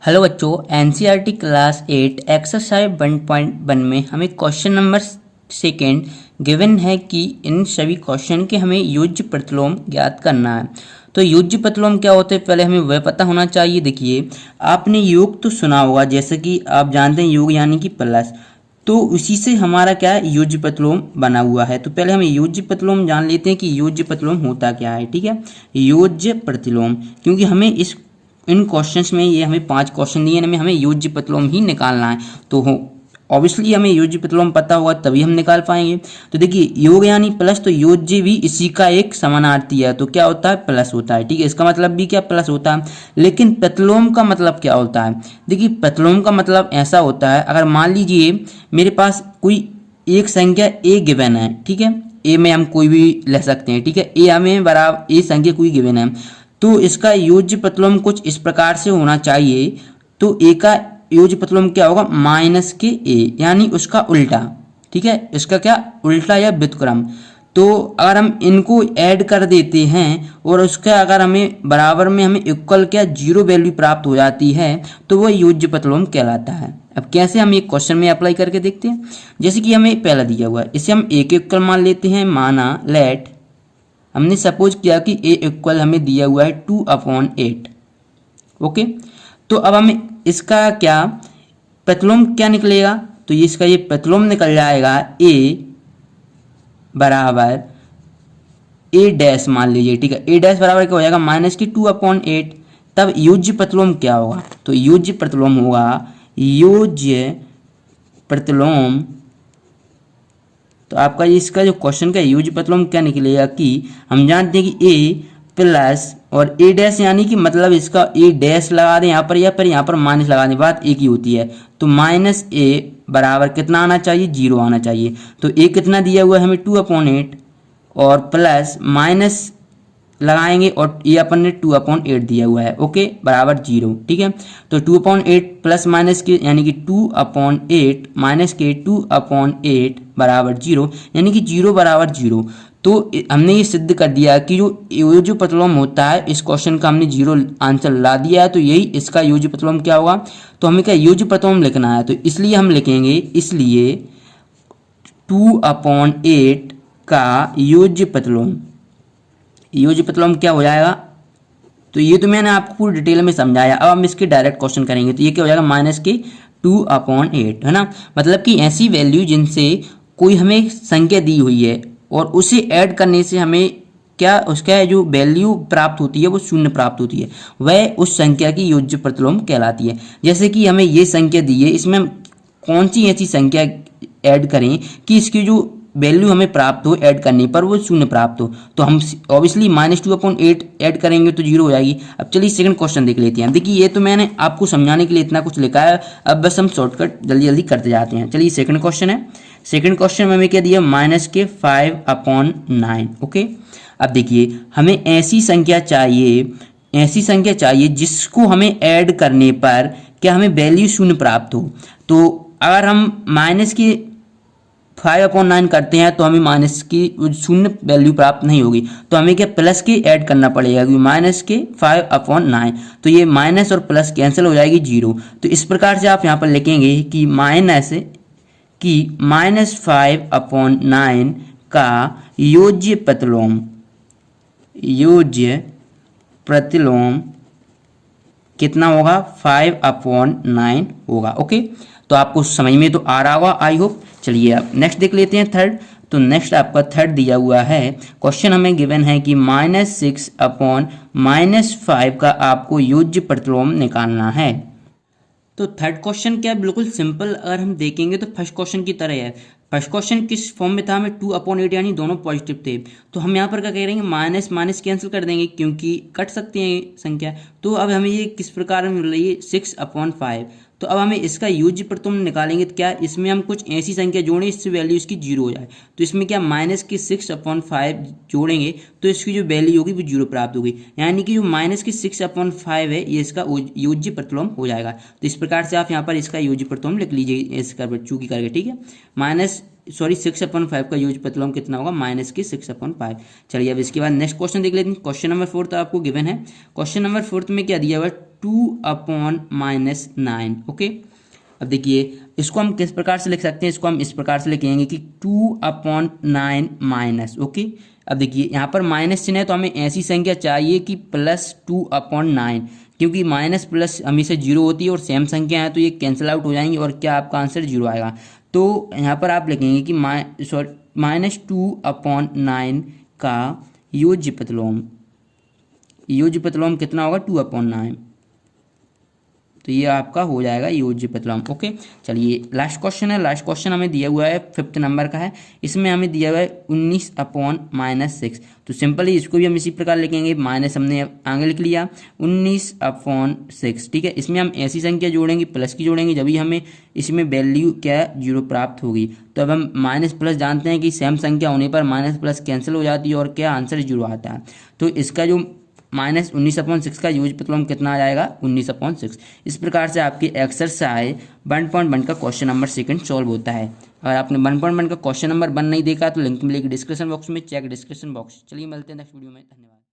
Hello बच्चों, NCERT class 8 exercise 1.1 में हमें क्वेश्चन नंबर सेकेंड गिवन है कि इन सभी क्वेश्चन के हमें योज्य प्रतिलोम ज्ञात करना है। तो योज्य प्रतिलोम क्या होते हैं पहले हमें वह पता होना चाहिए। देखिए, आपने योग तो सुना होगा, जैसे कि आप जानते हैं योग यानी कि प्लस, तो उसी से हमारा क्या है, योज्य प्रतिलोम बना हुआ है। तो पहले हमें योज्य प्रतिलोम जान लेते हैं कि योज्य प्रतिलोम होता क्या है। ठीक है, योज्य प्रतिलोम, क्योंकि हमें इन क्वेश्चंस में ये हमें 5 क्वेश्चन दिए हैं, हमें योज्य प्रतिलोम ही निकालना है। तो ऑब्वियसली हमें योज्य प्रतिलोम पता होगा तभी हम निकाल पाएंगे। तो देखिए, योग यानी प्लस, तो योज्य भी इसी का एक समानार्थी है, तो क्या होता है, प्लस होता है। ठीक है, इसका मतलब भी क्या, प्लस होता है। लेकिन प्रतिलोम का मतलब क्या होता है? देखिए, प्रतिलोम का मतलब ऐसा होता है, अगर मान लीजिए मेरे पास कोई एक संख्या ए गिवन है, ठीक है, ए में हम कोई भी ले सकते हैं, ठीक है, ए हमें बराबर ए संख्या कोई गिवन है, तो इसका योज्य प्रतिलोम कुछ इस प्रकार से होना चाहिए। तो ए का योज्य प्रतिलोम क्या होगा, माइनस के ए, यानी उसका उल्टा। ठीक है, इसका क्या उल्टा या व्युत्क्रम। तो अगर हम इनको ऐड कर देते हैं और उसका अगर हमें बराबर में हमें इक्वल क्या जीरो वैल्यू प्राप्त हो जाती है, तो वह योज्य प्रतिलोम कहलाता है। अब कैसे हम एक क्वेश्चन में अप्लाई करके देखते हैं। जैसे कि हमें पहला दिया हुआ है, इसे हम एक इक्वल मान लेते हैं। माना लेट, हमने सपोज किया कि ए इक्वल हमें दिया हुआ है 2/8। ओके, तो अब हमें इसका क्या प्रतिलोम क्या निकलेगा, तो ये इसका ये प्रतिलोम निकल जाएगा ए बराबर ए डैश मान लीजिए। ठीक है, ए डैश बराबर क्या हो जाएगा, माइनस की 2/8। तब योज्य प्रतिलोम क्या होगा, तो योज्य प्रतिलोम होगा, योज्य प्रतिलोम, तो आपका इसका जो क्वेश्चन का योज्य प्रतिलोम क्या निकलेगा कि हम जानते हैं कि ए प्लस और ए डैश, यानी कि मतलब इसका ए डैश लगा दें यहाँ पर, या फिर यहाँ पर माइनस लगा दें, बात एक ही होती है। तो माइनस ए बराबर कितना आना चाहिए, 0 आना चाहिए। तो ए कितना दिया हुआ है हमें 2/8, और प्लस माइनस लगाएंगे और ये अपन ने 2/8 दिया हुआ है, ओके, बराबर 0। ठीक है, तो 2/8 प्लस माइनस के यानी कि 2/8 माइनस के 2/8 बराबर 0, यानी कि 0 बराबर 0। तो हमने ये सिद्ध कर दिया कि जो प्रतिलोम होता है, इस क्वेश्चन का हमने 0 आंसर ला दिया है, तो यही इसका योज्य प्रतिलोम क्या होगा। तो हमें क्या योज्य प्रतिलोम लिखना है, तो इसलिए हम लिखेंगे, इसलिए 2/8 का योज्य प्रतिलोम, योज्य प्रतिलोम क्या हो जाएगा। तो ये तो मैंने आपको पूरी डिटेल में समझाया। अब हम इसके डायरेक्ट क्वेश्चन करेंगे, तो ये क्या हो जाएगा, माइनस के 2/8, है ना। मतलब कि ऐसी वैल्यू जिनसे कोई हमें संख्या दी हुई है और उसे ऐड करने से हमें क्या उसका जो वैल्यू प्राप्त होती है वो शून्य प्राप्त होती है, वह उस संख्या की योज्य प्रतिलोम कहलाती है। जैसे कि हमें ये संख्या दी है, इसमें हम कौन सी ऐसी संख्या ऐड करें कि इसकी जो वैल्यू हमें प्राप्त हो ऐड करने पर वो शून्य प्राप्त हो। तो हम ऑब्वियसली -2/8 ऐड करेंगे तो 0 हो जाएगी। अब चलिए सेकंड क्वेश्चन देख लेते हैं। देखिए, ये तो मैंने आपको समझाने के लिए इतना कुछ लिखा है, अब बस हम शॉर्टकट जल्दी जल्दी करते जाते हैं। चलिए सेकंड क्वेश्चन है। सेकंड क्वेश्चन में हमें क्या दिया, -5/9। ओके, अब देखिए, हमें ऐसी संख्या चाहिए जिसको हमें ऐड करने पर क्या हमें वैल्यू शून्य प्राप्त हो। तो अगर हम माइनस के 5/9 करते हैं तो हमें माइनस की शून्य वैल्यू प्राप्त नहीं होगी, तो हमें क्या प्लस के ऐड करना पड़ेगा, क्योंकि माइनस के 5/9, तो ये माइनस और प्लस कैंसिल हो जाएगी 0। तो इस प्रकार से आप यहाँ पर लिखेंगे कि -5/9 का योज्य प्रतिलोम कितना होगा, 5/9 होगा। ओके, तो आपको समझ में तो आ रहा होगा, आई होप। चलिए अब नेक्स्ट देख लेते हैं, थर्ड। तो नेक्स्ट आपका थर्ड दिया हुआ है, क्वेश्चन हमें गिवन है कि -6/-5 का आपको योज्य प्रतिलोम निकालना है। तो थर्ड क्वेश्चन क्या है, बिल्कुल सिंपल अगर हम देखेंगे तो फर्स्ट क्वेश्चन की तरह है। फर्स्ट क्वेश्चन किस फॉर्म में था, हमें 2/8 यानी दोनों पॉजिटिव थे, तो हम यहाँ पर क्या करेंगे, माइनस माइनस कैंसिल कर देंगे क्योंकि कट सकते हैं संख्या। तो अब हमें ये किस प्रकार में मिल रही है, 6/5। तो अब हमें इसका योज्य प्रतिलोम निकालेंगे, तो क्या इसमें हम कुछ ऐसी संख्या जोड़ें इससे वैल्यू इसकी 0 हो जाए। तो इसमें क्या माइनस के 6/5 जोड़ेंगे तो इसकी जो वैल्यू होगी वो 0 प्राप्त होगी, यानी कि जो माइनस के 6/5 है ये इसका योज्य प्रतिलोम हो जाएगा। तो इस प्रकार से आप यहाँ पर इसका योज्य प्रतिलोम लिख लीजिए, इसका चूकी करके। ठीक है, 6/5 का योज्य प्रतिलोम कितना होगा, -6/5। चलिए अब इसके बाद नेक्स्ट क्वेश्चन देख लेते हैं। क्वेश्चन नंबर 4 तो आपको गिवन है। क्वेश्चन नंबर 4 में क्या दिया हुआ है, 2/-9। ओके, अब देखिए इसको हम किस प्रकार से लिख सकते हैं, इसको हम इस प्रकार से लिखेंगे कि 2/9 माइनस। ओके, अब देखिए यहाँ पर माइनस चिन्ह है तो हमें ऐसी संख्या चाहिए कि +2/9, क्योंकि माइनस प्लस हमेशा जीरो होती है और सेम संख्या है तो ये कैंसिल आउट हो जाएंगी और क्या आपका आंसर जीरो आएगा। तो यहाँ पर आप लिखेंगे कि -2/9 का योज्य प्रतिलोम कितना होगा, 2/9। तो ये आपका हो जाएगा योज्य प्रतिलोम। ओके, चलिए लास्ट क्वेश्चन है। लास्ट क्वेश्चन हमें दिया हुआ है 5th नंबर का है। इसमें हमें दिया हुआ है 19/-6। तो सिंपली इसको भी हम इसी प्रकार लिखेंगे, माइनस हमने आगे लिख लिया 19/6। ठीक है, इसमें हम ऐसी संख्या जोड़ेंगे, प्लस की जोड़ेंगे, जब भी हमें इसमें वैल्यू क्या है, जीरो प्राप्त होगी। तो अब हम माइनस प्लस जानते हैं कि सेम संख्या होने पर माइनस प्लस कैंसिल हो जाती है और क्या आंसर जीरो आता है। तो इसका जो -19/6 का यूज प्रतिलोम कितना आ जाएगा, 19/6। इस प्रकार से आपकी एक्सरसाइज 1.1 का क्वेश्चन नंबर 2 सॉल्व होता है। अगर आपने 1.1 का क्वेश्चन नंबर 1 नहीं देखा तो लिंक मिलेगी डिस्क्रिप्शन बॉक्स में, चेक डिस्क्रिप्शन बॉक्स। चलिए मिलते हैं नेक्स्ट वीडियो में, धन्यवाद।